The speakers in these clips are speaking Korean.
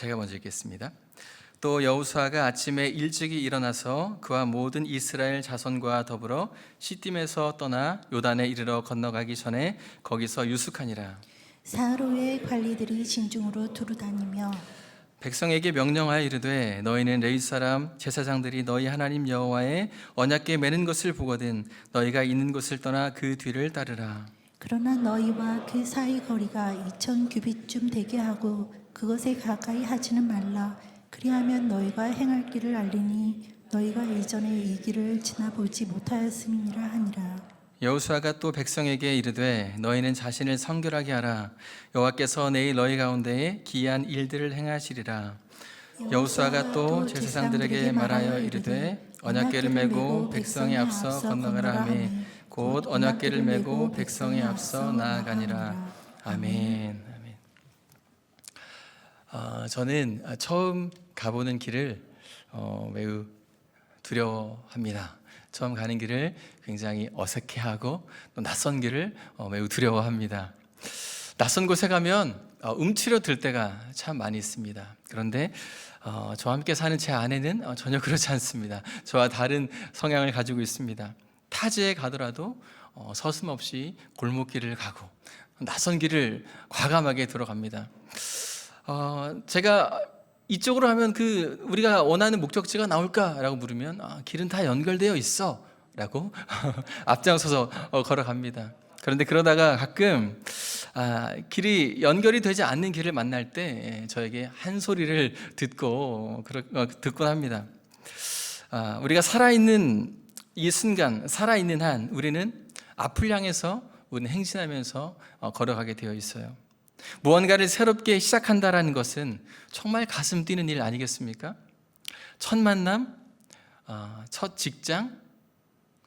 제가 먼저 읽겠습니다. 또 여호수아가 아침에 일찍이 일어나서 그와 모든 이스라엘 자손과 더불어 시딤에서 떠나 요단에 이르러 건너가기 전에 거기서 유숙하니라. 사하로의 관리들이 진중으로 두루다니며 백성에게 명령하여 이르되 너희는 레위 사람 제사장들이 너희 하나님 여호와의 언약궤 매는 것을 보거든 너희가 있는 곳을 떠나 그 뒤를 따르라. 그러나 너희와 그 사이 거리가 2000 규빗쯤 되게 하고 그것에 가까이 하지는 말라. 그리하면 너희가 행할 길을 알리니 너희가 이전에 이 길을 지나보지 못하였음이니라 하니라. 여호수아가 또 백성에게 이르되 너희는 자신을 성결하게 하라. 여호와께서 내일 너희 가운데에 기이한 일들을 행하시리라. 여호수아가 또 제사장들에게 말하여 이르되 언약궤를 메고 백성의 앞서 건너가라 하매 곧 언약궤를 메고 백성의 앞서 나아가니라. 아멘. 저는 처음 가보는 길을 매우 두려워합니다. 처음 가는 길을 굉장히 어색해하고 또 낯선 길을 매우 두려워합니다. 낯선 곳에 가면 움츠려들 때가 참 많이 있습니다. 그런데 저와 함께 사는 제 아내는 전혀 그렇지 않습니다. 저와 다른 성향을 가지고 있습니다. 타지에 가더라도 서슴없이 골목길을 가고 낯선 길을 과감하게 들어갑니다. 제가 이쪽으로 하면 우리가 원하는 목적지가 나올까라고 물으면 길은 다 연결되어 있어 라고 앞장서서 걸어갑니다. 그런데 그러다가 가끔 길이 연결이 되지 않는 길을 만날 때 저에게 한 소리를 듣곤 합니다. 우리가 살아있는 이 순간, 살아있는 한 우리는 앞을 향해서 우리는 행진하면서 걸어가게 되어 있어요. 무언가를 새롭게 시작한다라는 것은 정말 가슴 뛰는 일 아니겠습니까? 첫 만남, 첫 직장,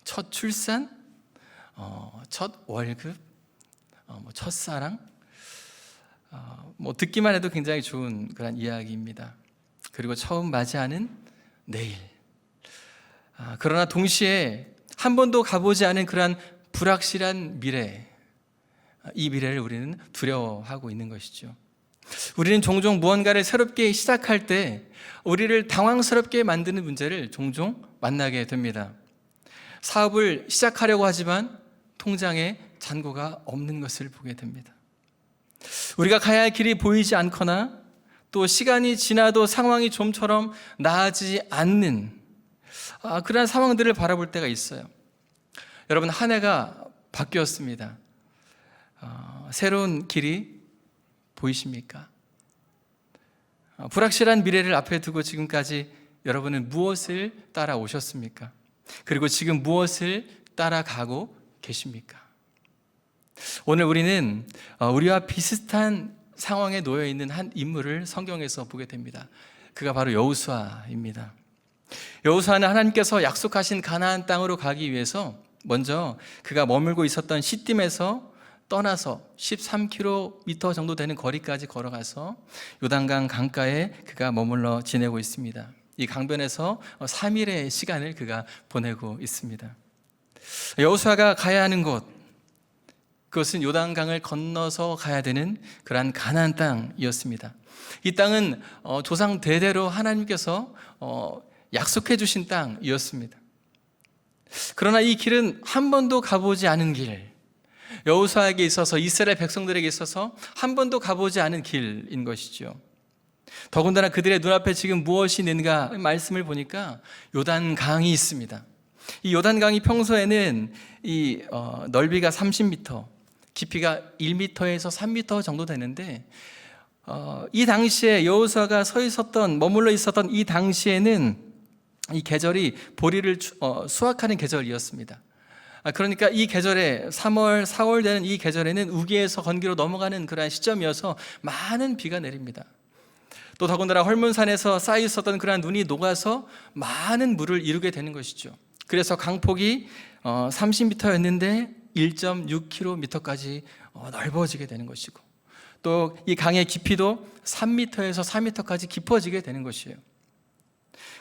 첫 출산, 첫 월급, 첫사랑, 듣기만 해도 굉장히 좋은 그런 이야기입니다. 그리고 처음 맞이하는 내일. 그러나 동시에 한 번도 가보지 않은 그러한 불확실한 미래, 이 미래를 우리는 두려워하고 있는 것이죠. 우리는 종종 무언가를 새롭게 시작할 때 우리를 당황스럽게 만드는 문제를 종종 만나게 됩니다. 사업을 시작하려고 하지만 통장에 잔고가 없는 것을 보게 됩니다. 우리가 가야 할 길이 보이지 않거나 또 시간이 지나도 상황이 좀처럼 나아지지 않는 그러한 상황들을 바라볼 때가 있어요. 여러분, 한 해가 바뀌었습니다. 새로운 길이 보이십니까? 불확실한 미래를 앞에 두고 지금까지 여러분은 무엇을 따라오셨습니까? 그리고 지금 무엇을 따라가고 계십니까? 오늘 우리는 우리와 비슷한 상황에 놓여 있는 한 인물을 성경에서 보게 됩니다. 그가 바로 여호수아입니다. 여호수아는 하나님께서 약속하신 가나안 땅으로 가기 위해서 먼저 그가 머물고 있었던 시딤에서 떠나서 13km 정도 되는 거리까지 걸어가서 요단강 강가에 그가 머물러 지내고 있습니다. 이 강변에서 3일의 시간을 그가 보내고 있습니다. 여호수아가 가야 하는 곳, 그것은 요단강을 건너서 가야 되는 그러한 가나안 땅이었습니다. 이 땅은 조상 대대로 하나님께서 약속해 주신 땅이었습니다. 그러나 이 길은 한 번도 가보지 않은 길, 여호수아에게 있어서, 이스라엘 백성들에게 있어서 한 번도 가보지 않은 길인 것이죠. 더군다나 그들의 눈앞에 지금 무엇이 있는가 말씀을 보니까 요단강이 있습니다. 이 요단강이 평소에는 이 넓이가 30m, 깊이가 1m에서 3m 정도 되는데 이 당시에 여호수아가 머물러 있었던 이 당시에는 이 계절이 보리를 수확하는 계절이었습니다. 그러니까 이 계절에 3월, 4월 되는 이 계절에는 우기에서 건기로 넘어가는 그러한 시점이어서 많은 비가 내립니다. 또 더군다나 헐몬산에서 쌓여 있었던 그러한 눈이 녹아서 많은 물을 이루게 되는 것이죠. 그래서 강폭이 30m였는데 1.6km까지 넓어지게 되는 것이고, 또 이 강의 깊이도 3m에서 4m까지 깊어지게 되는 것이에요.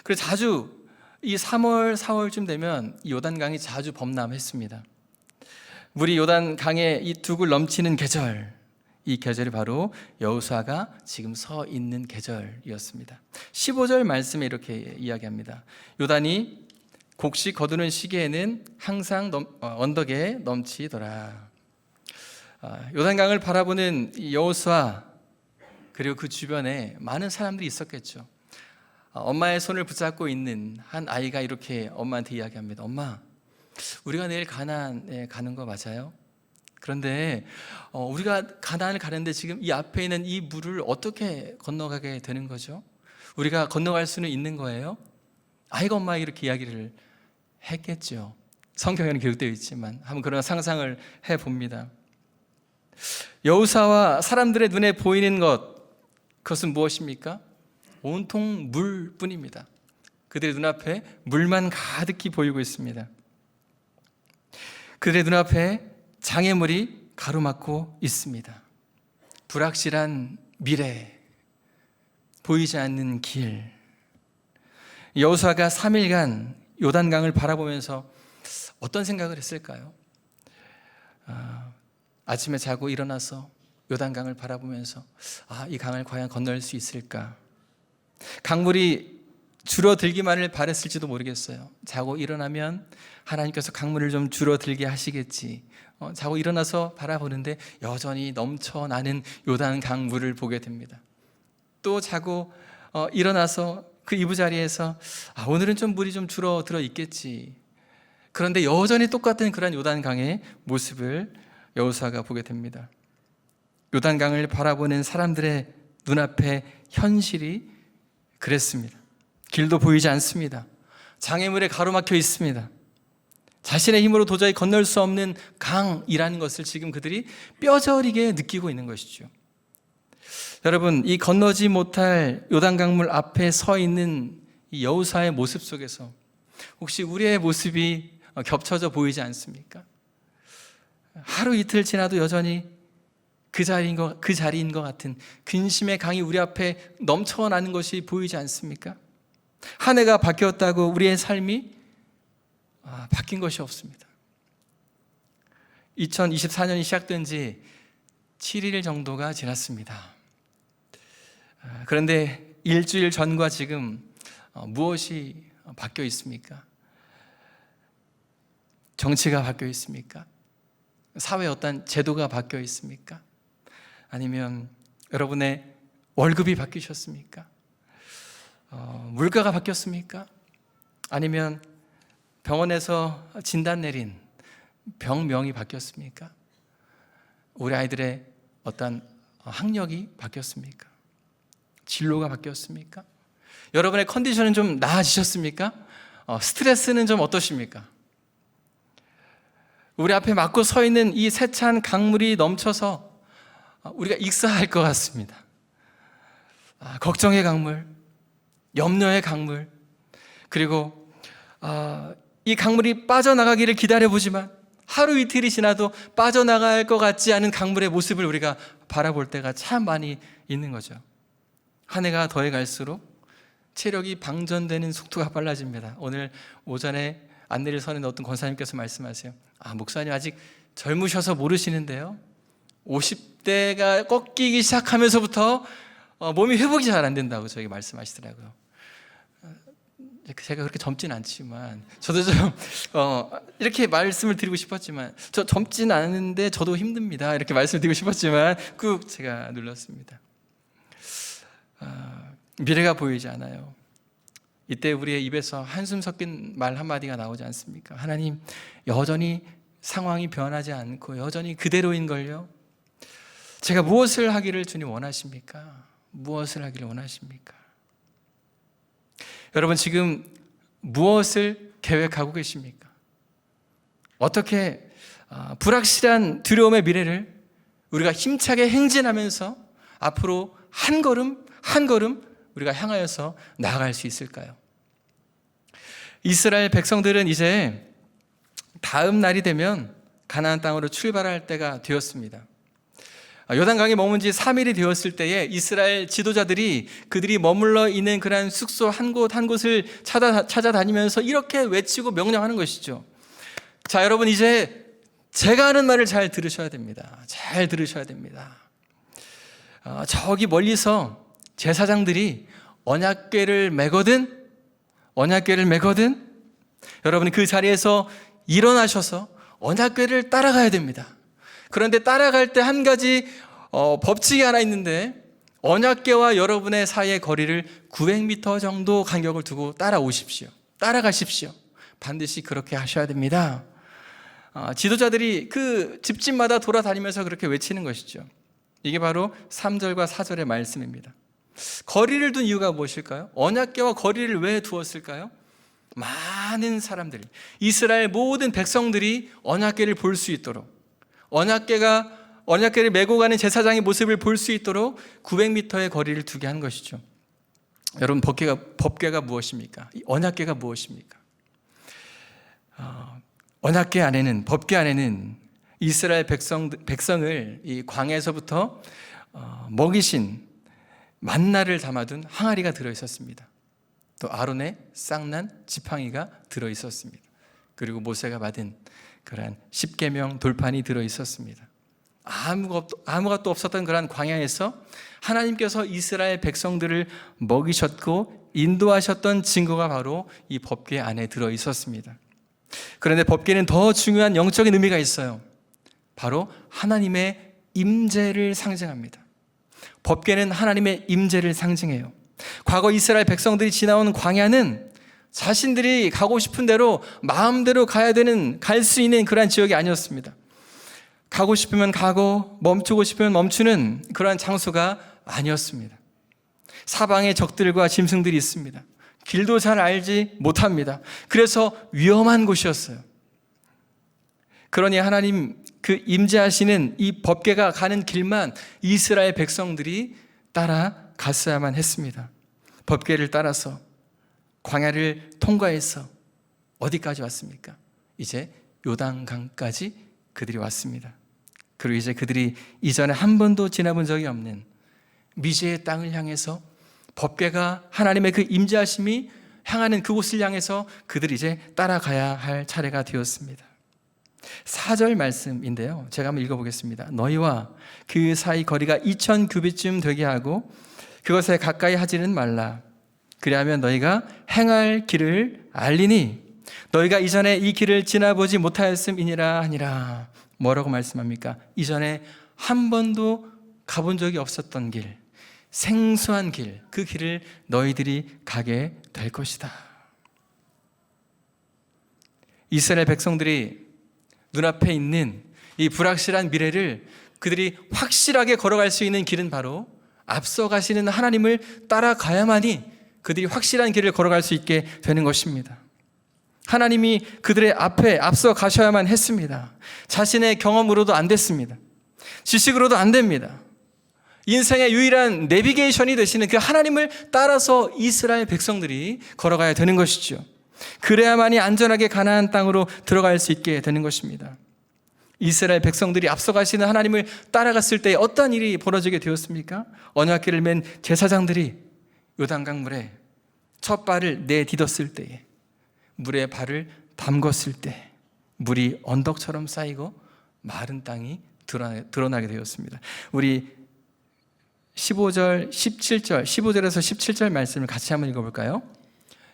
그래서 자주 이 3월, 4월쯤 되면 이 요단강이 자주 범람했습니다. 물이 요단강에 이 둑을 넘치는 계절, 이 계절이 바로 여호수아가 지금 서 있는 계절이었습니다. 15절 말씀에 이렇게 이야기합니다. 요단이 곡식 거두는 시기에는 항상 언덕에 넘치더라. 요단강을 바라보는 여호수아 그리고 그 주변에 많은 사람들이 있었겠죠. 엄마의 손을 붙잡고 있는 한 아이가 이렇게 엄마한테 이야기합니다. 엄마, 우리가 내일 가나안에 가는 거 맞아요? 그런데 우리가 가나안을 가는데 지금 이 앞에 있는 이 물을 어떻게 건너가게 되는 거죠? 우리가 건너갈 수는 있는 거예요? 아이가 엄마 이렇게 이야기를 했겠죠. 성경에는 기록되어 있지만 한번 그런 상상을 해봅니다. 여호수아와 사람들의 눈에 보이는 것, 그것은 무엇입니까? 온통 물뿐입니다. 그들의 눈앞에 물만 가득히 보이고 있습니다. 그들의 눈앞에 장애물이 가로막고 있습니다. 불확실한 미래, 보이지 않는 길. 여호수아가 3일간 요단강을 바라보면서 어떤 생각을 했을까요? 아침에 자고 일어나서 요단강을 바라보면서 이 강을 과연 건널 수 있을까? 강물이 줄어들기만을 바랬을지도 모르겠어요. 자고 일어나면 하나님께서 강물을 좀 줄어들게 하시겠지. 자고 일어나서 바라보는데 여전히 넘쳐나는 요단 강물을 보게 됩니다. 또 자고 일어나서 그 이부자리에서 오늘은 좀 물이 좀 줄어들어 있겠지. 그런데 여전히 똑같은 그런 요단강의 모습을 여호수아가 보게 됩니다. 요단강을 바라보는 사람들의 눈앞에 현실이 그랬습니다. 길도 보이지 않습니다. 장애물에 가로막혀 있습니다. 자신의 힘으로 도저히 건널 수 없는 강이라는 것을 지금 그들이 뼈저리게 느끼고 있는 것이죠. 여러분, 이 건너지 못할 요단강물 앞에 서 있는 이 여호수아의 모습 속에서 혹시 우리의 모습이 겹쳐져 보이지 않습니까? 하루 이틀 지나도 여전히 그 자리인 것 같은 근심의 강이 우리 앞에 넘쳐나는 것이 보이지 않습니까? 한 해가 바뀌었다고 우리의 삶이 바뀐 것이 없습니다. 2024년이 시작된 지 7일 정도가 지났습니다. 그런데 일주일 전과 지금 무엇이 바뀌어 있습니까? 정치가 바뀌어 있습니까? 사회의 어떤 제도가 바뀌어 있습니까? 아니면 여러분의 월급이 바뀌셨습니까? 물가가 바뀌었습니까? 아니면 병원에서 진단 내린 병명이 바뀌었습니까? 우리 아이들의 어떤 학력이 바뀌었습니까? 진로가 바뀌었습니까? 여러분의 컨디션은 좀 나아지셨습니까? 스트레스는 좀 어떠십니까? 우리 앞에 막고 서 있는 이 세찬 강물이 넘쳐서 우리가 익사할 것 같습니다. 걱정의 강물, 염려의 강물, 그리고 이 강물이 빠져나가기를 기다려보지만 하루 이틀이 지나도 빠져나갈 것 같지 않은 강물의 모습을 우리가 바라볼 때가 참 많이 있는 거죠. 한 해가 더해갈수록 체력이 방전되는 속도가 빨라집니다. 오늘 오전에 안내를 서는 어떤 권사님께서 말씀하세요. 목사님 아직 젊으셔서 모르시는데요, 50대가 꺾이기 시작하면서부터 몸이 회복이 잘 안 된다고 저에게 말씀하시더라고요. 제가 그렇게 젊진 않지만 저도 좀 이렇게 말씀을 드리고 싶었지만, 저 젊진 않은데 저도 힘듭니다 이렇게 말씀을 드리고 싶었지만 꾹 제가 눌렀습니다. 미래가 보이지 않아요. 이때 우리의 입에서 한숨 섞인 말 한마디가 나오지 않습니까? 하나님, 여전히 상황이 변하지 않고 여전히 그대로인걸요. 제가 무엇을 하기를 주님 원하십니까? 무엇을 하기를 원하십니까? 여러분, 지금 무엇을 계획하고 계십니까? 어떻게 불확실한 두려움의 미래를 우리가 힘차게 행진하면서 앞으로 한 걸음 한 걸음 우리가 향하여서 나아갈 수 있을까요? 이스라엘 백성들은 이제 다음 날이 되면 가나안 땅으로 출발할 때가 되었습니다. 요단강에 머문 지 3일이 되었을 때에 이스라엘 지도자들이 그들이 머물러 있는 그러한 숙소 한 곳 한 곳을 찾아다니면서 이렇게 외치고 명령하는 것이죠. 자, 여러분, 이제 제가 하는 말을 잘 들으셔야 됩니다. 잘 들으셔야 됩니다. 저기 멀리서 제사장들이 언약궤를 메거든 여러분 그 자리에서 일어나셔서 언약궤를 따라가야 됩니다. 그런데 따라갈 때 한 가지 법칙이 하나 있는데, 언약궤와 여러분의 사이의 거리를 900m 정도 간격을 두고 따라가십시오. 반드시 그렇게 하셔야 됩니다. 지도자들이 그 집집마다 돌아다니면서 그렇게 외치는 것이죠. 이게 바로 3절과 4절의 말씀입니다. 거리를 둔 이유가 무엇일까요? 언약궤와 거리를 왜 두었을까요? 많은 사람들이, 이스라엘 모든 백성들이 언약궤를 볼 수 있도록, 언약궤를 메고 가는 제사장의 모습을 볼 수 있도록 900m의 거리를 두게 한 것이죠. 여러분, 법궤가 무엇입니까? 이 언약궤가 무엇입니까? 언약궤 안에는, 법궤 안에는 이스라엘 백성을 이 광야에서부터 먹이신 만나를 담아둔 항아리가 들어있었습니다. 또 아론의 쌍난 지팡이가 들어있었습니다. 그리고 모세가 받은 그러한 십계명 돌판이 들어있었습니다. 아무것도 없었던 그러한 광야에서 하나님께서 이스라엘 백성들을 먹이셨고 인도하셨던 증거가 바로 이 법궤 안에 들어있었습니다. 그런데 법궤는 더 중요한 영적인 의미가 있어요. 바로 하나님의 임재를 상징합니다. 법궤는 하나님의 임재를 상징해요. 과거 이스라엘 백성들이 지나온 광야는 자신들이 가고 싶은 대로 마음대로 갈 수 있는 그러한 지역이 아니었습니다. 가고 싶으면 가고 멈추고 싶으면 멈추는 그러한 장소가 아니었습니다. 사방에 적들과 짐승들이 있습니다. 길도 잘 알지 못합니다. 그래서 위험한 곳이었어요. 그러니 하나님 그 임재하시는 이 법궤가 가는 길만 이스라엘 백성들이 따라갔어야만 했습니다. 법궤를 따라서 광야를 통과해서 어디까지 왔습니까? 이제 요단강까지 그들이 왔습니다. 그리고 이제 그들이 이전에 한 번도 지나본 적이 없는 미지의 땅을 향해서, 법궤가 하나님의 그 임재하심이 향하는 그곳을 향해서 그들이 이제 따라가야 할 차례가 되었습니다. 4절 말씀인데요, 제가 한번 읽어보겠습니다. 너희와 그 사이 거리가 2000규빗쯤 되게 하고 그것에 가까이 하지는 말라. 그리하면 너희가 행할 길을 알리니 너희가 이전에 이 길을 지나보지 못하였음이니라 하니라. 뭐라고 말씀합니까? 이전에 한 번도 가본 적이 없었던 길, 생소한 길, 그 길을 너희들이 가게 될 것이다. 이스라엘 백성들이 눈앞에 있는 이 불확실한 미래를 그들이 확실하게 걸어갈 수 있는 길은 바로 앞서 가시는 하나님을 따라가야만이 그들이 확실한 길을 걸어갈 수 있게 되는 것입니다. 하나님이 그들의 앞에 앞서 가셔야만 했습니다. 자신의 경험으로도 안 됐습니다. 지식으로도 안 됩니다. 인생의 유일한 내비게이션이 되시는 그 하나님을 따라서 이스라엘 백성들이 걸어가야 되는 것이죠. 그래야만이 안전하게 가나안 땅으로 들어갈 수 있게 되는 것입니다. 이스라엘 백성들이 앞서가시는 하나님을 따라갔을 때 어떤 일이 벌어지게 되었습니까? 언약궤를 맨 제사장들이 요단강 물에 첫 발을 내딛었을 때에, 물에 발을 담궜을 때 물이 언덕처럼 쌓이고 마른 땅이 드러나게 되었습니다. 우리 15절에서 17절 말씀을 같이 한번 읽어볼까요?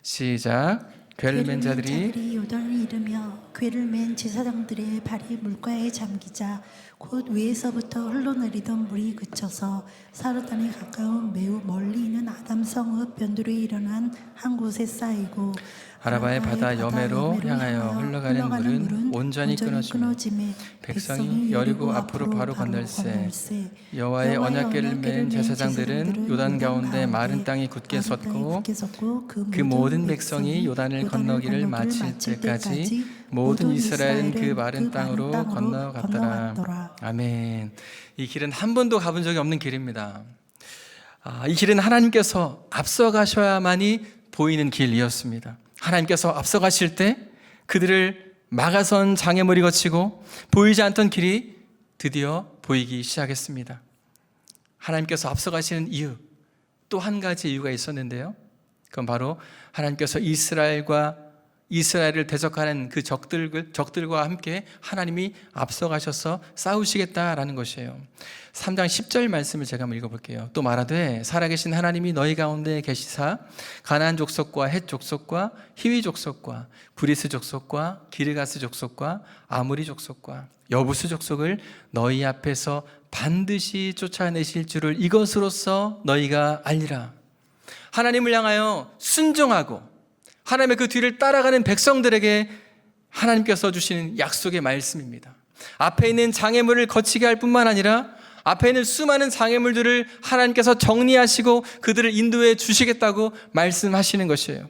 시작. 궤를 맨 자들이 요단을 이르며 궤를 맨 제사장들의 발이 물가에 잠기자 곧 위에서부터 흘러내리던 물이 그쳐서 사르단에 가까운 매우 멀리 있는 아담성읍 변두리에 일어난 한 곳에 쌓이고 아라바의 바다 여매로 향하여 흘러가는 물은 온전히 끊어지며 백성이 여리고 앞으로 바로 건널세. 여호와의 언약궤를 맨 제사장들은 요단 가운데 마른 땅이 굳게 섰고 그 모든 백성이 요단을 건너기를 마칠 때까지 모든 이스라엘은 그 마른 땅으로 건너갔더라. 아멘. 이 길은 한 번도 가본 적이 없는 길입니다. 이 길은 하나님께서 앞서 가셔야만이 보이는 길이었습니다. 하나님께서 앞서 가실 때 그들을 막아선 장애물이 거치고 보이지 않던 길이 드디어 보이기 시작했습니다. 하나님께서 앞서 가시는 이유, 또 한 가지 이유가 있었는데요. 그건 바로 하나님께서 이스라엘과 이스라엘을 대적하는 그 적들과 함께 하나님이 앞서가셔서 싸우시겠다라는 것이에요. 3장 10절 말씀을 제가 한번 읽어볼게요. 또 말하되 살아계신 하나님이 너희 가운데 계시사 가나안 족속과 헷 족속과 히위 족속과 브리스 족속과 기르가스 족속과 아무리 족속과 여부스 족속을 너희 앞에서 반드시 쫓아내실 줄을 이것으로써 너희가 알리라. 하나님을 향하여 순종하고 하나님의 그 뒤를 따라가는 백성들에게 하나님께서 주시는 약속의 말씀입니다. 앞에 있는 장애물을 거치게 할 뿐만 아니라 앞에 있는 수많은 장애물들을 하나님께서 정리하시고 그들을 인도해 주시겠다고 말씀하시는 것이에요.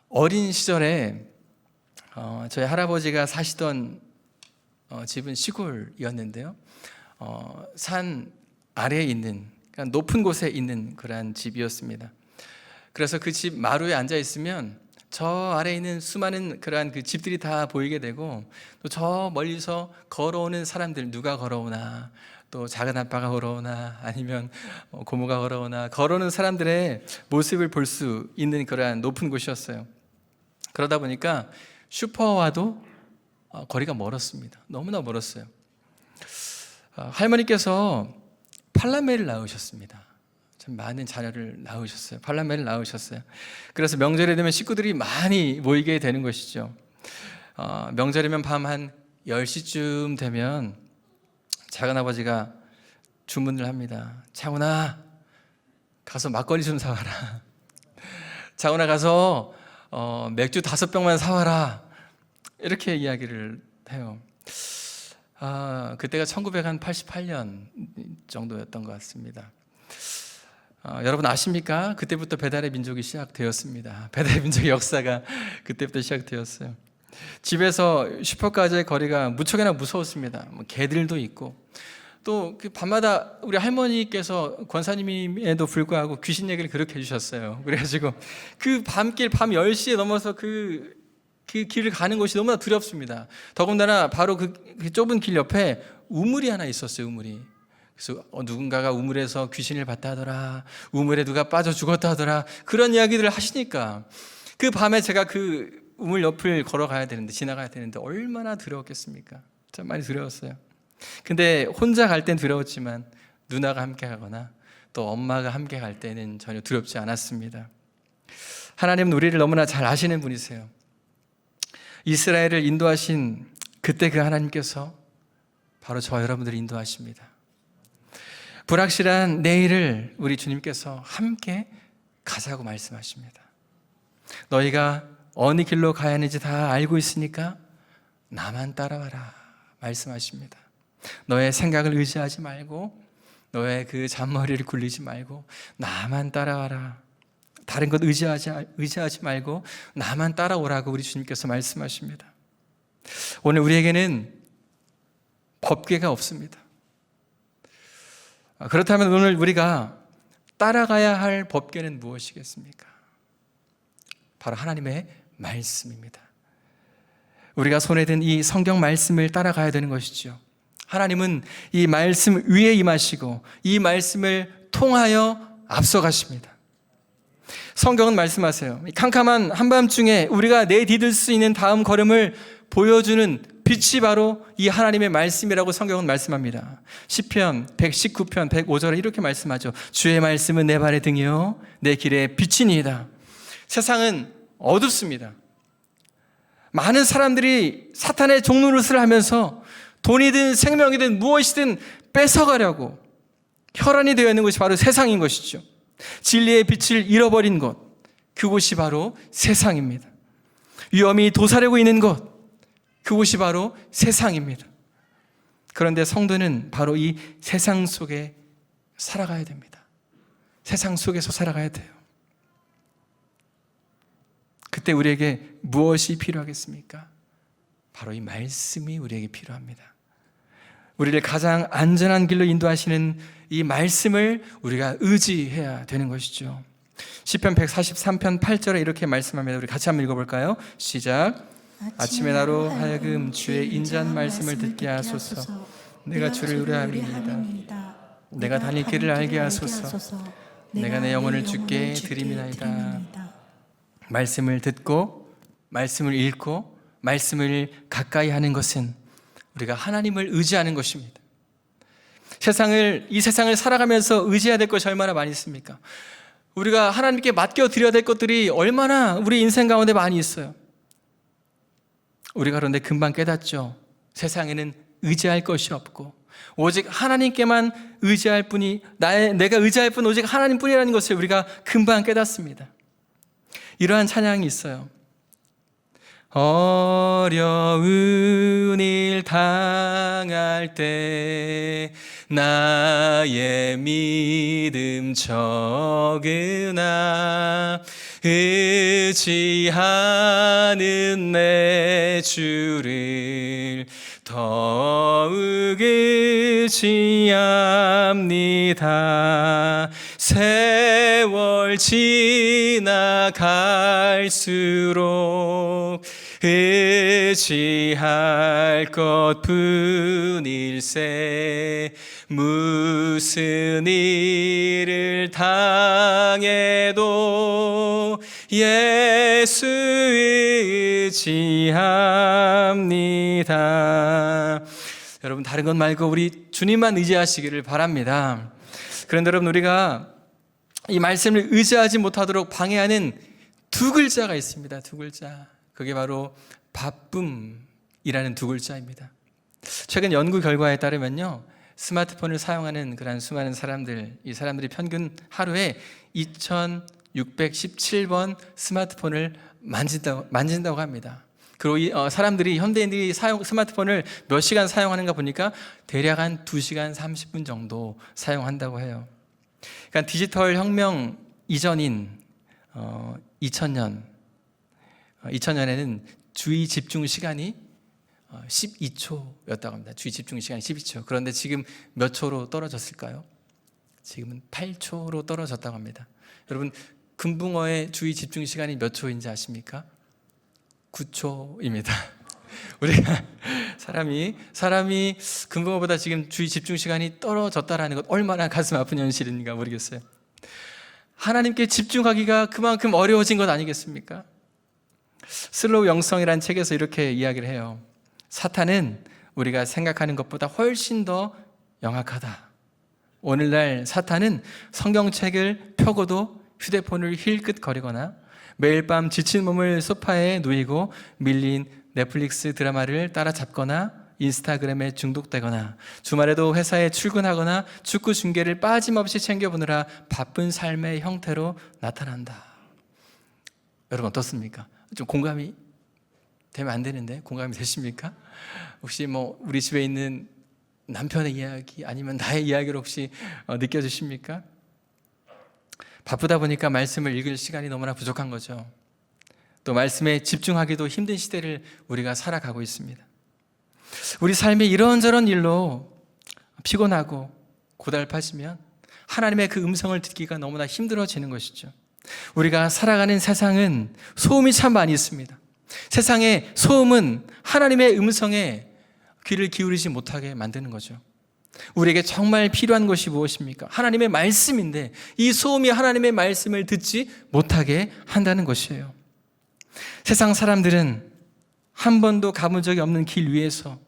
어린 시절에 저희 할아버지가 사시던 집은 시골이었는데요. 산 아래에 있는, 그러니까 높은 곳에 있는 그러한 집이었습니다. 그래서 그 집 마루에 앉아 있으면 저 아래에 있는 수많은 그러한 그 집들이 다 보이게 되고, 또 저 멀리서 걸어오는 사람들, 누가 걸어오나, 또 작은 아빠가 걸어오나, 아니면 고모가 걸어오나, 걸어오는 사람들의 모습을 볼 수 있는 그러한 높은 곳이었어요. 그러다 보니까 슈퍼와도 거리가 멀었습니다. 너무나 멀었어요. 할머니께서 팔남매를 낳으셨습니다. 참 많은 자녀를 낳으셨어요. 팔남매를 낳으셨어요. 그래서 명절이 되면 식구들이 많이 모이게 되는 것이죠. 명절이면 밤 한 10시쯤 되면 작은아버지가 주문을 합니다. 창훈아, 가서 막걸리 좀 사와라. 창훈아, 가서 맥주 5병만 사와라. 이렇게 이야기를 해요. 그때가 1988년 정도였던 것 같습니다. 여러분 아십니까? 그때부터 배달의 민족이 시작되었습니다. 배달의 민족의 역사가 그때부터 시작되었어요. 집에서 슈퍼까지의 거리가 무척이나 무서웠습니다. 개들도 있고, 또 그 밤마다 우리 할머니께서 권사님임에도 불구하고 귀신 얘기를 그렇게 해주셨어요. 그래가지고 그 밤길 밤 10시에 넘어서 그 길을 가는 것이 너무나 두렵습니다. 더군다나 바로 그 좁은 길 옆에 우물이 하나 있었어요. 우물이. 그래서 누군가가 우물에서 귀신을 봤다 하더라, 우물에 누가 빠져 죽었다 하더라, 그런 이야기들을 하시니까 그 밤에 제가 그 우물 옆을 걸어가야 되는데, 지나가야 되는데 얼마나 두려웠겠습니까? 참 많이 두려웠어요. 근데 혼자 갈 땐 두려웠지만 누나가 함께 가거나 또 엄마가 함께 갈 때는 전혀 두렵지 않았습니다. 하나님은 우리를 너무나 잘 아시는 분이세요. 이스라엘을 인도하신 그때 그 하나님께서 바로 저 여러분들을 인도하십니다. 불확실한 내일을 우리 주님께서 함께 가자고 말씀하십니다. 너희가 어느 길로 가야 하는지 다 알고 있으니까 나만 따라와라 말씀하십니다. 너의 생각을 의지하지 말고, 너의 그 잔머리를 굴리지 말고 나만 따라와라. 다른 것 의지하지 말고 나만 따라오라고 우리 주님께서 말씀하십니다. 오늘 우리에게는 법궤가 없습니다. 그렇다면 오늘 우리가 따라가야 할 법궤는 무엇이겠습니까? 바로 하나님의 말씀입니다. 우리가 손에 든 이 성경 말씀을 따라가야 되는 것이죠. 하나님은 이 말씀 위에 임하시고 이 말씀을 통하여 앞서가십니다. 성경은 말씀하세요. 캄캄한 한밤중에 우리가 내디딜 수 있는 다음 걸음을 보여주는 빛이 바로 이 하나님의 말씀이라고 성경은 말씀합니다. 시편 119편 105절에 이렇게 말씀하죠. 주의 말씀은 내 발의 등이요 내 길의 빛이니이다. 세상은 어둡습니다. 많은 사람들이 사탄의 종노릇을 하면서 돈이든 생명이든 무엇이든 뺏어가려고 혈안이 되어 있는 것이 바로 세상인 것이죠. 진리의 빛을 잃어버린 것, 그곳이 바로 세상입니다. 위험이 도사리고 있는 것, 그곳이 바로 세상입니다. 그런데 성도는 바로 이 세상 속에 살아가야 됩니다. 세상 속에서 살아가야 돼요. 그때 우리에게 무엇이 필요하겠습니까? 바로 이 말씀이 우리에게 필요합니다. 우리를 가장 안전한 길로 인도하시는 이 말씀을 우리가 의지해야 되는 것이죠. 시편 143편 8절에 이렇게 말씀합니다. 우리 같이 한번 읽어볼까요? 시작. 아침에 나로 하여금 주의 인자한 말씀을 듣게 하소서. 내가 주를 의뢰함이니이다. 내가 다닐 길을 알게 하소서. 내가 내 영혼을 주께 드림이나이다. 말씀을 듣고 말씀을 읽고 말씀을 가까이 하는 것은 우리가 하나님을 의지하는 것입니다. 이 세상을 살아가면서 의지해야 될 것이 얼마나 많이 있습니까? 우리가 하나님께 맡겨드려야 될 것들이 얼마나 우리 인생 가운데 많이 있어요. 우리가 그런데 금방 깨닫죠. 세상에는 의지할 것이 없고 오직 하나님께만 의지할 뿐이 내가 의지할 뿐 오직 하나님뿐이라는 것을 우리가 금방 깨닫습니다. 이러한 찬양이 있어요. 어려운 일 당할 때 나의 믿음 적으나 의지하는 내 주를 더욱 의지합니다. 세월 지나갈수록 의지할 것뿐일세. 무슨 일을 당해도 예수 의지합니다. 여러분, 다른 것 말고 우리 주님만 의지하시기를 바랍니다. 그런데 여러분, 우리가 이 말씀을 의지하지 못하도록 방해하는 두 글자가 있습니다. 두 글자. 그게 바로 바쁨이라는 두 글자입니다. 최근 연구 결과에 따르면요, 스마트폰을 사용하는 그런 수많은 사람들, 이 사람들이 평균 하루에 2617번 스마트폰을 만진다고 합니다. 그리고 이 사람들이, 현대인들이 스마트폰을 몇 시간 사용하는가 보니까 대략 한 2시간 30분 정도 사용한다고 해요. 그러니까 디지털 혁명 이전인 2000년에는 주의 집중 시간이 12초였다고 합니다. 주의 집중 시간이 12초. 그런데 지금 몇 초로 떨어졌을까요? 지금은 8초로 떨어졌다고 합니다. 여러분, 금붕어의 주의 집중 시간이 몇 초인지 아십니까? 9초입니다. 우리가 사람이 금붕어보다 지금 주의 집중 시간이 떨어졌다라는 것, 얼마나 가슴 아픈 현실인가 모르겠어요. 하나님께 집중하기가 그만큼 어려워진 것 아니겠습니까? 슬로우 영성이라는 책에서 이렇게 이야기를 해요. 사탄은 우리가 생각하는 것보다 훨씬 더 영악하다. 오늘날 사탄은 성경책을 펴고도 휴대폰을 힐끗거리거나 매일 밤 지친 몸을 소파에 누이고 밀린 넷플릭스 드라마를 따라잡거나 인스타그램에 중독되거나 주말에도 회사에 출근하거나 축구 중계를 빠짐없이 챙겨보느라 바쁜 삶의 형태로 나타난다. 여러분, 어떻습니까? 좀 공감이 되면 안 되는데 공감이 되십니까? 혹시 우리 집에 있는 남편의 이야기 아니면 나의 이야기로 혹시 느껴지십니까? 바쁘다 보니까 말씀을 읽을 시간이 너무나 부족한 거죠. 또 말씀에 집중하기도 힘든 시대를 우리가 살아가고 있습니다. 우리 삶에 이런저런 일로 피곤하고 고달파지면 하나님의 그 음성을 듣기가 너무나 힘들어지는 것이죠. 우리가 살아가는 세상은 소음이 참 많이 있습니다. 세상의 소음은 하나님의 음성에 귀를 기울이지 못하게 만드는 거죠. 우리에게 정말 필요한 것이 무엇입니까? 하나님의 말씀인데 이 소음이 하나님의 말씀을 듣지 못하게 한다는 것이에요. 세상 사람들은 한 번도 가본 적이 없는 길 위에서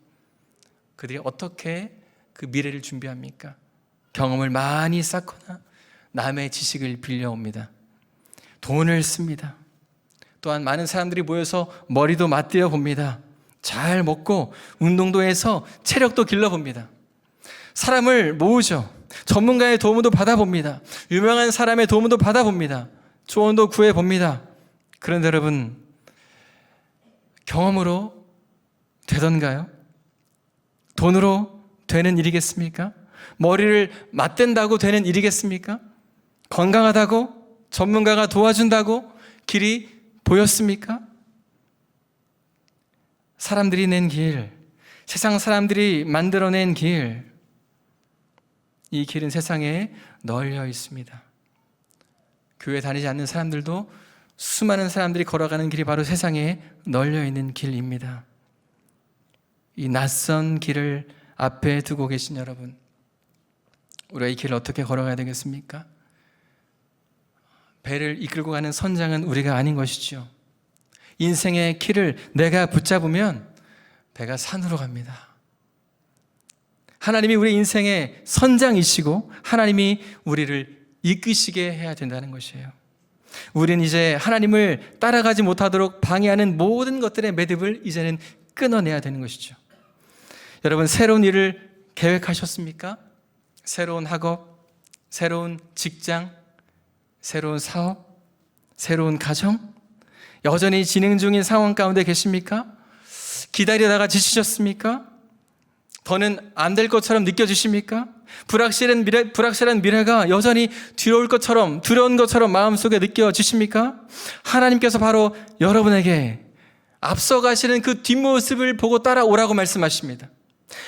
그들이 어떻게 그 미래를 준비합니까? 경험을 많이 쌓거나 남의 지식을 빌려옵니다. 돈을 씁니다. 또한 많은 사람들이 모여서 머리도 맞대어 봅니다. 잘 먹고 운동도 해서 체력도 길러봅니다. 사람을 모으죠. 전문가의 도움도 받아봅니다. 유명한 사람의 도움도 받아봅니다. 조언도 구해봅니다. 그런데 여러분, 경험으로 되던가요? 돈으로 되는 일이겠습니까? 머리를 맞댄다고 되는 일이겠습니까? 건강하다고? 전문가가 도와준다고? 길이 보였습니까? 사람들이 낸 길, 세상 사람들이 만들어낸 길, 이 길은 세상에 널려 있습니다. 교회 다니지 않는 사람들도 수많은 사람들이 걸어가는 길이 바로 세상에 널려 있는 길입니다. 이 낯선 길을 앞에 두고 계신 여러분, 우리가 이 길을 어떻게 걸어가야 되겠습니까? 배를 이끌고 가는 선장은 우리가 아닌 것이죠. 인생의 키를 내가 붙잡으면 배가 산으로 갑니다. 하나님이 우리 인생의 선장이시고 하나님이 우리를 이끄시게 해야 된다는 것이에요. 우리는 이제 하나님을 따라가지 못하도록 방해하는 모든 것들의 매듭을 이제는 끊어내야 되는 것이죠. 여러분, 새로운 일을 계획하셨습니까? 새로운 학업, 새로운 직장, 새로운 사업, 새로운 가정, 여전히 진행 중인 상황 가운데 계십니까? 기다리다가 지치셨습니까? 더는 안 될 것처럼 느껴지십니까? 불확실한 미래가 여전히 두려울 것처럼, 두려운 것처럼 마음속에 느껴지십니까? 하나님께서 바로 여러분에게 앞서가시는 그 뒷모습을 보고 따라오라고 말씀하십니다.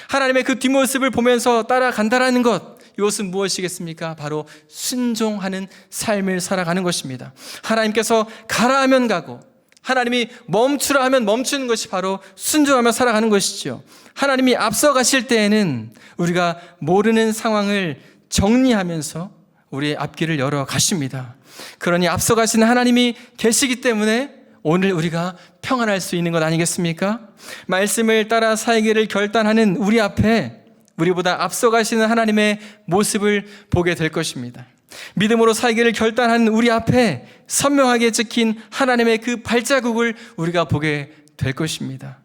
하나님의 그 뒷모습을 보면서 따라간다라는 것, 이것은 무엇이겠습니까? 바로 순종하는 삶을 살아가는 것입니다. 하나님께서 가라 하면 가고 하나님이 멈추라 하면 멈추는 것이 바로 순종하며 살아가는 것이죠. 하나님이 앞서 가실 때에는 우리가 모르는 상황을 정리하면서 우리의 앞길을 열어 가십니다. 그러니 앞서 가시는 하나님이 계시기 때문에 오늘 우리가 평안할 수 있는 것 아니겠습니까? 말씀을 따라 살기를 결단하는 우리 앞에 우리보다 앞서 가시는 하나님의 모습을 보게 될 것입니다. 믿음으로 살기를 결단하는 우리 앞에 선명하게 찍힌 하나님의 그 발자국을 우리가 보게 될 것입니다.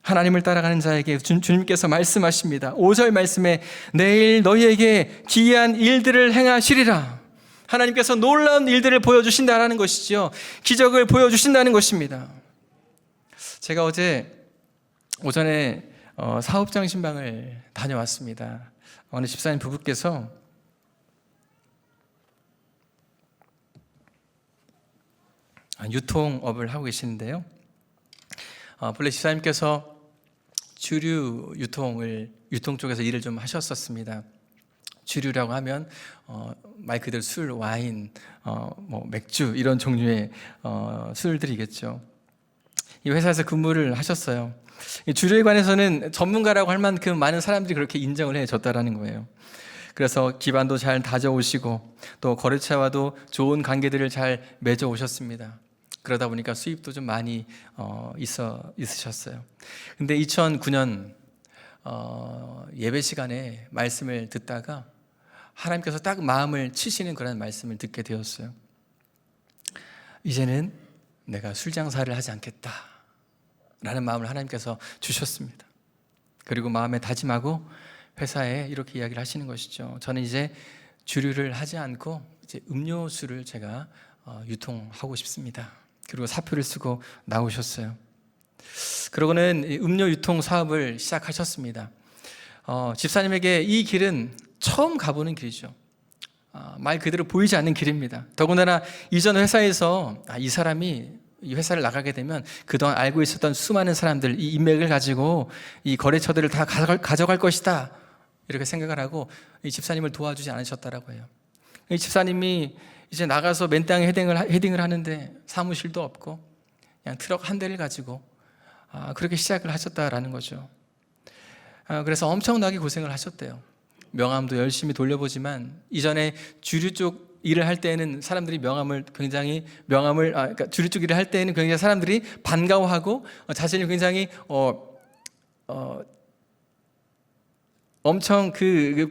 하나님을 따라가는 자에게 주님께서 말씀하십니다. 5절 말씀에 내일 너희에게 기이한 일들을 행하시리라. 하나님께서 놀라운 일들을 보여주신다는 것이죠. 기적을 보여주신다는 것입니다. 제가 어제 오전에 사업장 신방을 다녀왔습니다. 어느 집사님 부부께서 유통업을 하고 계시는데요. 본래 집사님께서 주류 유통 쪽에서 일을 좀 하셨었습니다. 주류라고 하면 말 그대로 술, 와인, 맥주 이런 종류의 술들이겠죠. 이 회사에서 근무를 하셨어요. 이 주류에 관해서는 전문가라고 할 만큼 많은 사람들이 그렇게 인정을 해줬다라는 거예요. 그래서 기반도 잘 다져오시고 또 거래처와도 좋은 관계들을 잘 맺어오셨습니다. 그러다 보니까 수입도 좀 많이 있으셨어요. 근데 2009년 예배 시간에 말씀을 듣다가 하나님께서 딱 마음을 치시는 그런 말씀을 듣게 되었어요. 이제는 내가 술 장사를 하지 않겠다 라는 마음을 하나님께서 주셨습니다. 그리고 마음에 다짐하고 회사에 이렇게 이야기를 하시는 것이죠. 저는 이제 주류를 하지 않고 이제 음료수를 제가 유통하고 싶습니다. 그리고 사표를 쓰고 나오셨어요. 그러고는 음료 유통 사업을 시작하셨습니다. 집사님에게 이 길은 처음 가보는 길이죠. 말 그대로 보이지 않는 길입니다. 더군다나 이전 회사에서 이 사람이 이 회사를 나가게 되면 그동안 알고 있었던 수많은 사람들, 이 인맥을 가지고 이 거래처들을 다 가져갈 것이다 이렇게 생각을 하고 이 집사님을 도와주지 않으셨다라고 해요. 이 집사님이 이제 나가서 맨땅에 헤딩을 하는데 사무실도 없고 그냥 트럭 한 대를 가지고 그렇게 시작을 하셨다라는 거죠. 그래서 엄청나게 고생을 하셨대요. 명함도 열심히 돌려보지만 이전에 주류 쪽 일을 할 때는 사람들이 그러니까 주류 쪽 일을 할 때는 굉장히 사람들이 반가워하고 자신이 굉장히 엄청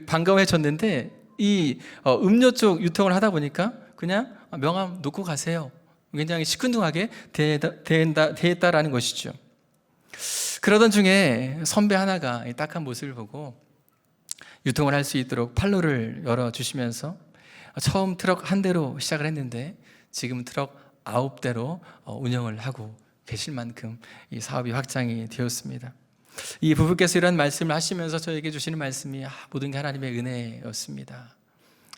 반가워해졌는데 이 음료 쪽 유통을 하다 보니까 그냥 명함 놓고 가세요. 굉장히 시큰둥하게 대했다라는 것이죠. 그러던 중에 선배 하나가 이 딱한 모습을 보고 유통을 할 수 있도록 판로를 열어주시면서 처음 트럭 한 대로 시작을 했는데 지금 트럭 9대로 운영을 하고 계실 만큼 이 사업이 확장이 되었습니다. 이 부부께서 이런 말씀을 하시면서 저에게 주시는 말씀이 모든 게 하나님의 은혜였습니다.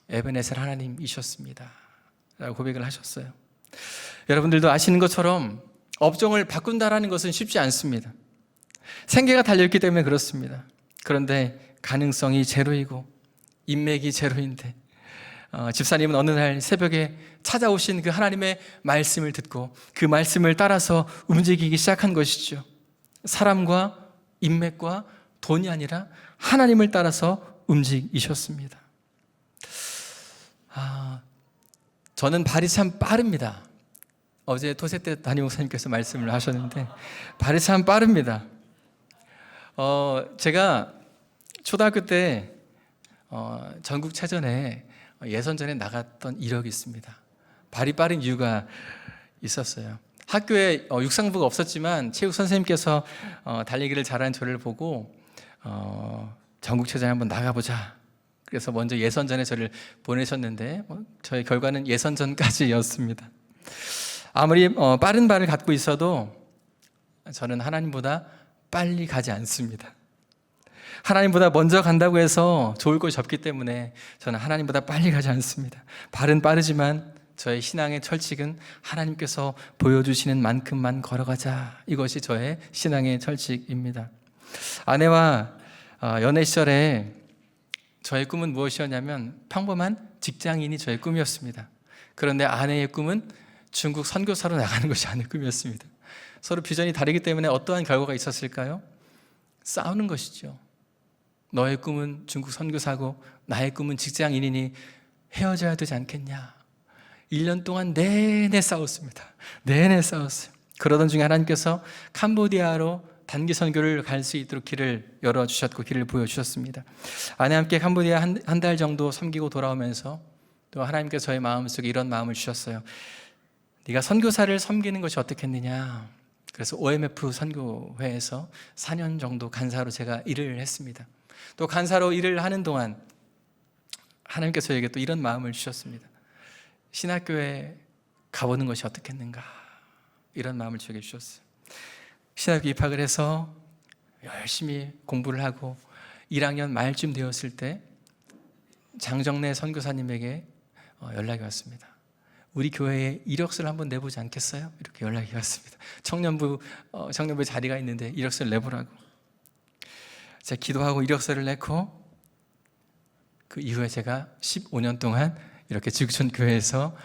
에베네셀 하나님이셨습니다 라고 고백을 하셨어요. 여러분들도 아시는 것처럼 업종을 바꾼다라는 것은 쉽지 않습니다. 생계가 달려있기 때문에 그렇습니다. 그런데 가능성이 제로이고 인맥이 제로인데 집사님은 어느 날 새벽에 찾아오신 그 하나님의 말씀을 듣고 그 말씀을 따라서 움직이기 시작한 것이죠. 사람과 인맥과 돈이 아니라 하나님을 따라서 움직이셨습니다. 저는 발이 참 빠릅니다. 어제 토세 때 담임 목사님께서 말씀을 하셨는데 발이 참 빠릅니다. 제가 초등학교 때 전국체전에 예선전에 나갔던 이력이 있습니다. 발이 빠른 이유가 있었어요. 학교에 육상부가 없었지만 체육 선생님께서 달리기를 잘하는 저를 보고 전국체전에 한번 나가보자. 그래서 먼저 예선전에 저를 보내셨는데 저의 결과는 예선전까지였습니다. 아무리 빠른 발을 갖고 있어도 저는 하나님보다 빨리 가지 않습니다. 하나님보다 먼저 간다고 해서 좋을 것이 없기 때문에 저는 하나님보다 빨리 가지 않습니다. 발은 빠르지만 저의 신앙의 철칙은 하나님께서 보여주시는 만큼만 걸어가자. 이것이 저의 신앙의 철칙입니다. 아내와 연애 시절에 저의 꿈은 무엇이었냐면 평범한 직장인이 저의 꿈이었습니다. 그런데 아내의 꿈은 중국 선교사로 나가는 것이 아내 꿈이었습니다. 서로 비전이 다르기 때문에 어떠한 결과가 있었을까요? 싸우는 것이죠. 너의 꿈은 중국 선교사고 나의 꿈은 직장인이니 헤어져야 되지 않겠냐. 1년 동안 내내 싸웠습니다. 내내 싸웠어요. 그러던 중에 하나님께서 캄보디아로 단기 선교를 갈 수 있도록 길을 열어주셨고 길을 보여주셨습니다. 아내와 함께 캄보디아 한 달 정도 섬기고 돌아오면서 또 하나님께서 저의 마음속에 이런 마음을 주셨어요. 네가 선교사를 섬기는 것이 어떻겠느냐. 그래서 OMF 선교회에서 4년 정도 간사로 제가 일을 했습니다. 또 간사로 일을 하는 동안 하나님께서 저에게 또 이런 마음을 주셨습니다. 신학교에 가보는 것이 어떻겠는가. 이런 마음을 저에게 주셨어요. 신학교 입학을 해서 열심히 공부를 하고 1학년 말쯤 되었을 때 장정래 선교사님에게 연락이 왔습니다. 우리 교회에 이력서를 한번 내보지 않겠어요? 이렇게 연락이 왔습니다. 청년부에 자리가 있는데 이력서를 내보라고. 제가 기도하고 이력서를 내고 그 이후에 제가 15년 동안 이렇게 지구촌 교회에서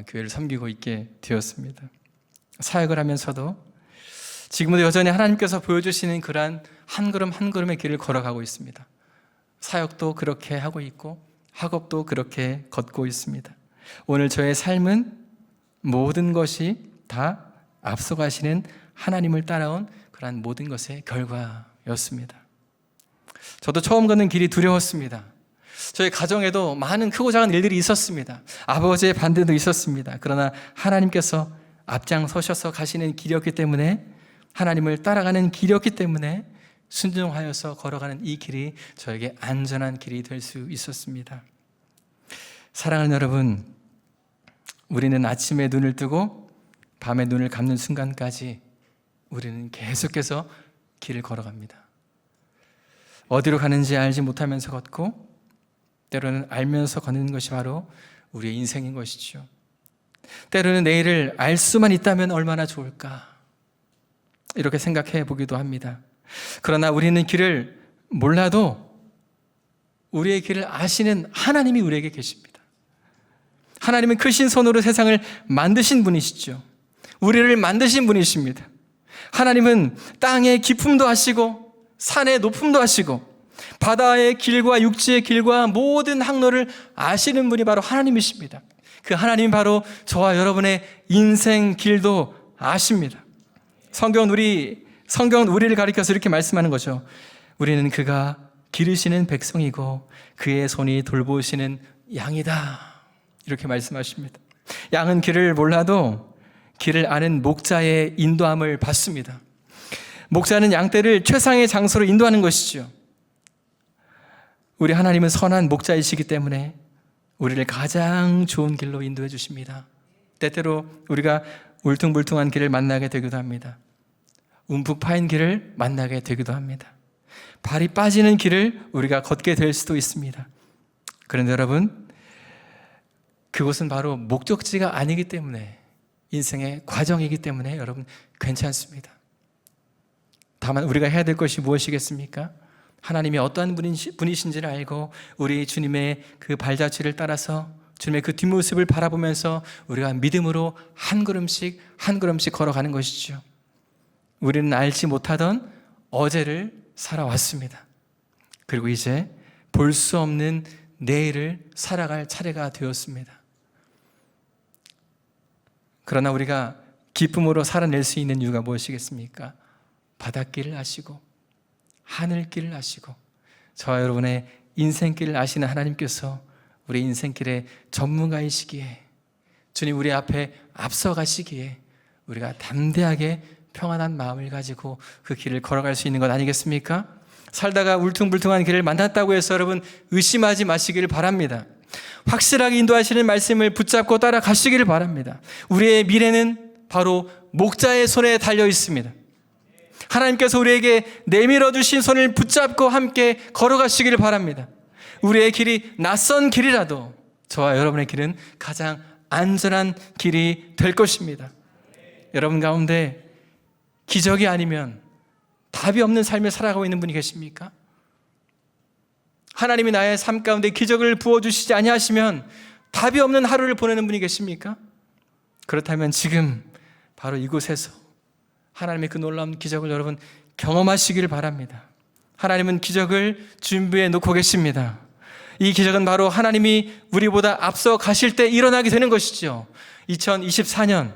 교회를 섬기고 있게 되었습니다. 사역을 하면서도 지금도 여전히 하나님께서 보여주시는 그러한 한 걸음 한 걸음의 길을 걸어가고 있습니다. 사역도 그렇게 하고 있고 학업도 그렇게 걷고 있습니다. 오늘 저의 삶은 모든 것이 다 앞서가시는 하나님을 따라온 그러한 모든 것의 결과였습니다. 저도 처음 걷는 길이 두려웠습니다. 저희 가정에도 많은 크고 작은 일들이 있었습니다. 아버지의 반대도 있었습니다. 그러나 하나님께서 앞장서셔서 가시는 길이었기 때문에 하나님을 따라가는 길이었기 때문에 순종하여서 걸어가는 이 길이 저에게 안전한 길이 될 수 있었습니다. 사랑하는 여러분, 우리는 아침에 눈을 뜨고 밤에 눈을 감는 순간까지 우리는 계속해서 길을 걸어갑니다. 어디로 가는지 알지 못하면서 걷고 때로는 알면서 걷는 것이 바로 우리의 인생인 것이죠. 때로는 내일을 알 수만 있다면 얼마나 좋을까 이렇게 생각해 보기도 합니다. 그러나 우리는 길을 몰라도 우리의 길을 아시는 하나님이 우리에게 계십니다. 하나님은 크신 손으로 세상을 만드신 분이시죠. 우리를 만드신 분이십니다. 하나님은 땅의 깊음도 아시고 산의 높음도 아시고 바다의 길과 육지의 길과 모든 항로를 아시는 분이 바로 하나님이십니다. 그 하나님이 바로 저와 여러분의 인생 길도 아십니다. 성경은 우리를 가리켜서 이렇게 말씀하는 거죠. 우리는 그가 기르시는 백성이고 그의 손이 돌보시는 양이다. 이렇게 말씀하십니다. 양은 길을 몰라도 길을 아는 목자의 인도함을 받습니다. 목자는 양떼를 최상의 장소로 인도하는 것이죠. 우리 하나님은 선한 목자이시기 때문에 우리를 가장 좋은 길로 인도해 주십니다. 때때로 우리가 울퉁불퉁한 길을 만나게 되기도 합니다. 움푹 파인 길을 만나게 되기도 합니다. 발이 빠지는 길을 우리가 걷게 될 수도 있습니다. 그런데 여러분, 그곳은 바로 목적지가 아니기 때문에 인생의 과정이기 때문에 여러분 괜찮습니다. 다만 우리가 해야 될 것이 무엇이겠습니까? 하나님이 어떠한 분이신지를 알고 우리 주님의 그 발자취를 따라서 주님의 그 뒷모습을 바라보면서 우리가 믿음으로 한 걸음씩 한 걸음씩 걸어가는 것이죠. 우리는 알지 못하던 어제를 살아왔습니다. 그리고 이제 볼 수 없는 내일을 살아갈 차례가 되었습니다. 그러나 우리가 기쁨으로 살아낼 수 있는 이유가 무엇이겠습니까? 바닷길을 아시고 하늘길을 아시고 저와 여러분의 인생길을 아시는 하나님께서 우리 인생길의 전문가이시기에 주님 우리 앞에 앞서가시기에 우리가 담대하게 평안한 마음을 가지고 그 길을 걸어갈 수 있는 것 아니겠습니까? 살다가 울퉁불퉁한 길을 만났다고 해서 여러분 의심하지 마시기를 바랍니다. 확실하게 인도하시는 말씀을 붙잡고 따라가시기를 바랍니다. 우리의 미래는 바로 목자의 손에 달려 있습니다. 하나님께서 우리에게 내밀어 주신 손을 붙잡고 함께 걸어가시기를 바랍니다. 우리의 길이 낯선 길이라도 저와 여러분의 길은 가장 안전한 길이 될 것입니다. 여러분 가운데 기적이 아니면 답이 없는 삶을 살아가고 있는 분이 계십니까? 하나님이 나의 삶 가운데 기적을 부어주시지 아니하시면 답이 없는 하루를 보내는 분이 계십니까? 그렇다면 지금 바로 이곳에서 하나님의 그 놀라운 기적을 여러분 경험하시기를 바랍니다. 하나님은 기적을 준비해 놓고 계십니다. 이 기적은 바로 하나님이 우리보다 앞서 가실 때 일어나게 되는 것이죠. 2024년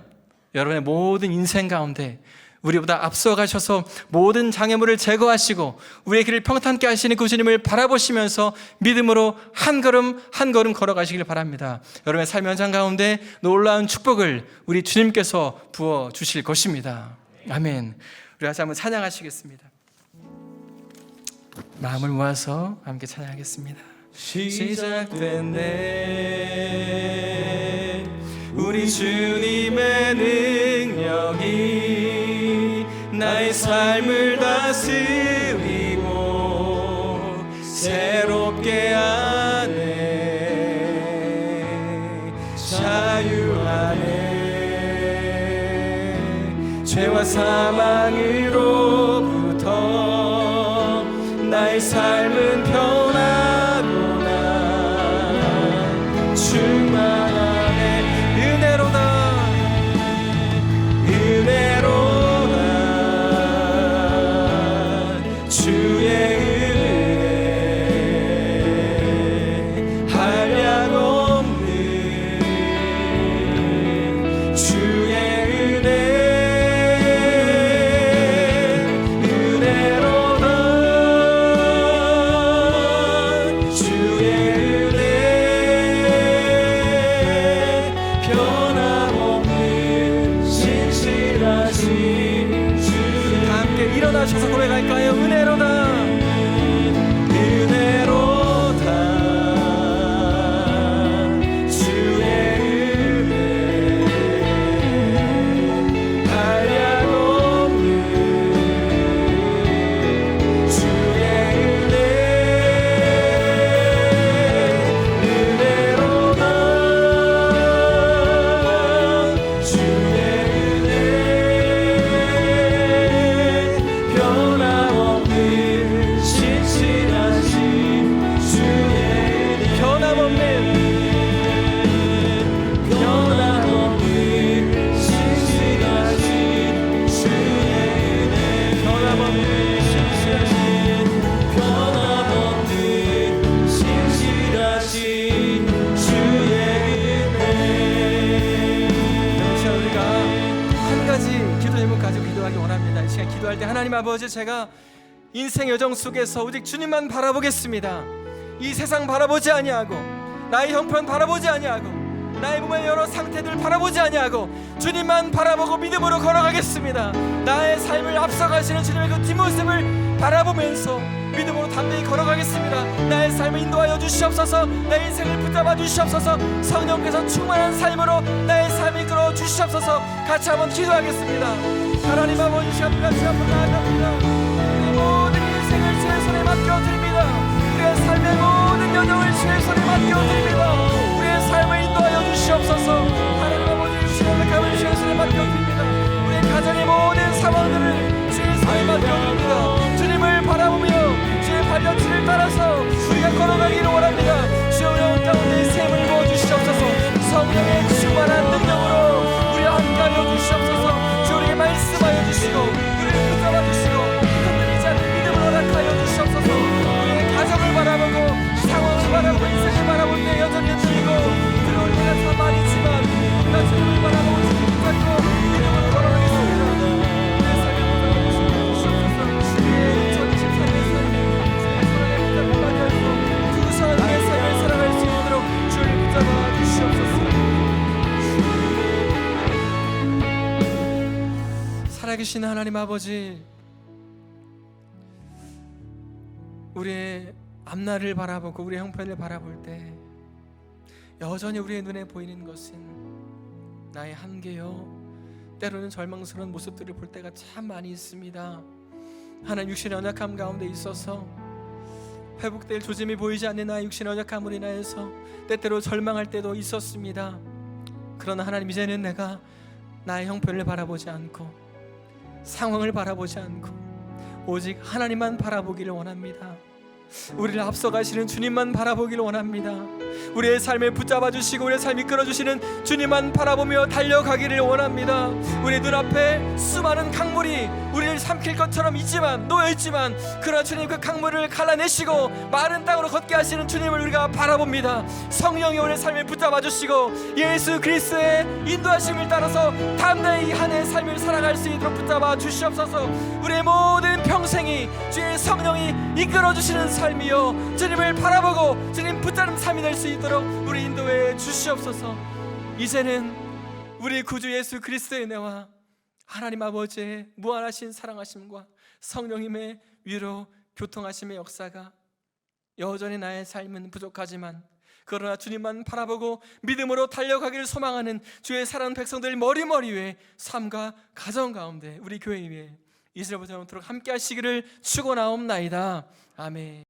여러분의 모든 인생 가운데 우리보다 앞서 가셔서 모든 장애물을 제거하시고 우리의 길을 평탄케 하시는 그 주님을 바라보시면서 믿음으로 한 걸음 한 걸음 걸어가시길 바랍니다. 여러분의 삶 현장 가운데 놀라운 축복을 우리 주님께서 부어주실 것입니다. 아멘. 우리 다시 한번 찬양하시겠습니다. 마음을 모아서 함께 찬양하겠습니다. 시작됐네 우리 주님의 능력이 나의 삶을 다스리고 새롭게 하네 자유하네 죄와 사망으로부터 나의 삶은 변하구나 충만하네 은혜로다 주의 은혜 한량 없는 주의 은혜 은혜로다 주의 은혜 변함없는 신실하신 주의 함께 일어나셔서 고백할까요? 은혜로다 은혜로다 주의 은혜 한량 없는 주의 은혜 은혜로다 주의 은혜 변함없는 신실하신 주의 변함없는 신실하신 주의 은혜 변함없는 신실하신 주의 은혜 이 시간 우리가 한 가지 기도 제목 가지고 기도하기 원합니다. 이 시간 기도할 때 하나님 아버지 제가 인생 여정 속에서 오직 주님만 바라보겠습니다. 이 세상 바라보지 아니하고 나의 형편 바라보지 아니하고 나의 몸의 여러 상태들 바라보지 아니하고 주님만 바라보고 믿음으로 걸어가겠습니다. 나의 삶을 앞서가시는 주님의 그 뒷모습을 바라보면서 믿음으로 담대히 걸어가겠습니다. 나의 삶을 인도하여 주시옵소서. 내 인생을 붙잡아 주시옵소서. 성령께서 충만한 삶으로 나의 삶을 이끌어 주시옵소서. 같이 한번 기도하겠습니다. 하나님 아버지 시간 같이 한번 나아갑니다. 모든 인생을 주의 손에 맡겨드립니다. 우리의 삶의 모든 여정을 주의 손에 맡겨드립니다. 우리의 삶을 인도하여 주시옵소서. 하나님 아버지 주의 백함을 주의 손에 맡겨드립니다. 우리의 가정의 모든 상황들을 주의 손에 맡겨드립니다. 주님을 바라보며 주의 발자취를 따라서 우리가 걸어가기를 원합니다. 주의 어려운 가운데 샘을 부어주시옵소서. 성령의 충만한 능력으로 우리와 함께하여 주시옵소서. 주 우리에게 말씀하여 주시고 우리를 붙잡아 주시고 살아계신 하나님 아버지, 우리의 앞날을 바라보고 우리의 형편을 바라볼 때 여전히 우리의 눈에 보이는 것은 나의 한계요, 때로는 절망스러운 모습들을 볼 때가 참 많이 있습니다. 하나님, 육신의 연약함 가운데 있어서 회복될 조짐이 보이지 않는 나의 육신의 연약함으로 인하여서 때때로 절망할 때도 있었습니다. 그러나 하나님, 이제는 내가 나의 형편을 바라보지 않고 상황을 바라보지 않고 오직 하나님만 바라보기를 원합니다. 우리를 앞서가시는 주님만 바라보기를 원합니다. 우리의 삶을 붙잡아 주시고 우리의 삶을 이끌어 주시는 주님만 바라보며 달려가기를 원합니다. 우리 눈앞에 수많은 강물이 우리를 삼킬 것처럼 있지만, 놓여있지만, 그러나 주님 그 강물을 갈라내시고 마른 땅으로 걷게 하시는 주님을 우리가 바라봅니다. 성령이 우리의 삶을 붙잡아 주시고 예수 그리스도의 인도하심을 따라서 담대히 한 해의 삶을 살아갈 수 있도록 붙잡아 주시옵소서. 우리의 모든 평생이 주의 성령이 이끌어 주시는 삶이요, 주님을 바라보고 주님 붙잡는 삶이 될 수 있도록 우리 인도해 주시옵소서. 이제는 우리 구주 예수 그리스도의 은혜와 하나님 아버지의 무한하신 사랑하심과 성령님의 위로 교통하심의 역사가 여전히 나의 삶은 부족하지만, 그러나 주님만 바라보고 믿음으로 달려가기를 소망하는 주의 사랑하는 백성들 머리머리 위에 삶과 가정 가운데 우리 교회 위에 이제부터 영원토록 함께 하시기를 축원하옵나이다. 아멘.